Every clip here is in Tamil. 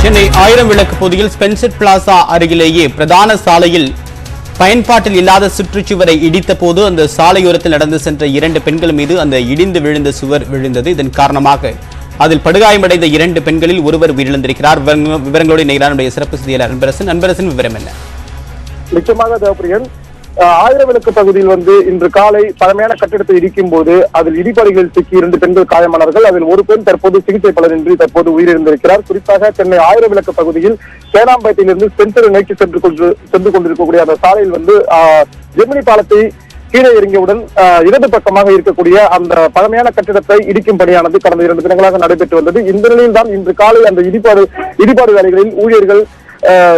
சென்னை ஆயிரம் விளக்கு பகுதியில் ஸ்பென்சர் பிளாசா அருகிலேயே பிரதான சாலையில் பயன்பாட்டில் இல்லாத சுற்றுச்சுவரை இடித்த போது அந்த சாலையோரத்தில் நடந்து சென்ற 2 பெண்கள் மீது அந்த இடிந்து விழுந்த சுவர் விழுந்தது. இதன் காரணமாக அதில் படுகாயமடைந்த 2 பெண்களில் ஒருவர் உயிரிழந்திருக்கிறார். விவரங்களோடு இணைகிறார் சிறப்பு செய்தியாளர் அன்பரசன். விவரம் என்ன? நிச்சயமாக தேவப்பிரியன், ஆயிரம் விளக்கு பகுதியில் இன்று காலை பழமையான கட்டிடத்தை இடிக்கும் போது அதில் இடிபாடுகளில் சிக்கி 2 பெண்கள் காயமானார்கள். அதில் ஒரு பெண் தற்போது சிகிச்சை பலனின்றி தற்போது உயிரிழந்திருக்கிறார். குறிப்பாக சென்னை ஆயிரம் விளக்கு பகுதியில் சேனாம்பேட்டையிலிருந்து ஸ்பென்சரை நோக்கி சென்று கொண்டிருக்கக்கூடிய அந்த சாலையில் ஜெமினி பாலத்தை கீழே இறங்கியவுடன் இடது பக்கமாக இருக்கக்கூடிய அந்த பழமையான கட்டிடத்தை இடிக்கும் பணியானது கடந்த 2 தினங்களாக நடைபெற்று வந்தது. இந்த நிலையில் தான் இன்று காலை அந்த இடிபாடு வேலைகளில் ஊழியர்கள்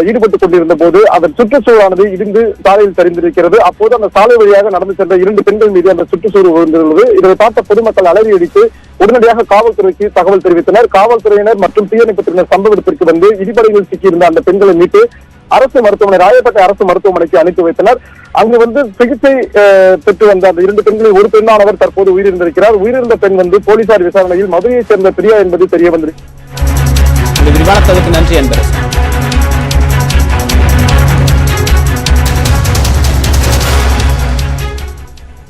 ஈடுபட்டுக் கொண்டிருந்த போது அதன் சுற்றுச்சூழலானது இடிந்து சாலையில் சரிந்திருக்கிறது. அப்போது அந்த சாலை வழியாக நடந்து சென்ற 2 பெண்கள் மீது அந்த சுற்றுச்சூழல் விழுந்துள்ளது. இதை பார்த்த பொதுமக்கள் அலறி அடித்து உடனடியாக காவல்துறைக்கு தகவல் தெரிவித்தனர். காவல்துறையினர் மற்றும் தீயணைப்புத்துறையினர் சம்பவ இடத்திற்கு இடிபடைகளில் சிக்கியிருந்த அந்த பெண்களை மீட்டு அரசு மருத்துவமனை ராயப்பேட்டை அரசு மருத்துவமனைக்கு அனுப்பி வைத்தனர். அங்கு சிகிச்சை பெற்று வந்த அந்த 2 பெண்களில் ஒரு பெண்ணானவர் தற்போது உயிரிழந்திருக்கிறார். உயிரிழந்த பெண் போலீசார் விசாரணையில் மதுரையைச் சேர்ந்த பிரியா என்பது தெரிய வந்திருக்கிறது. விரிவான தகவலுக்கு நன்றி அன்பரசன்.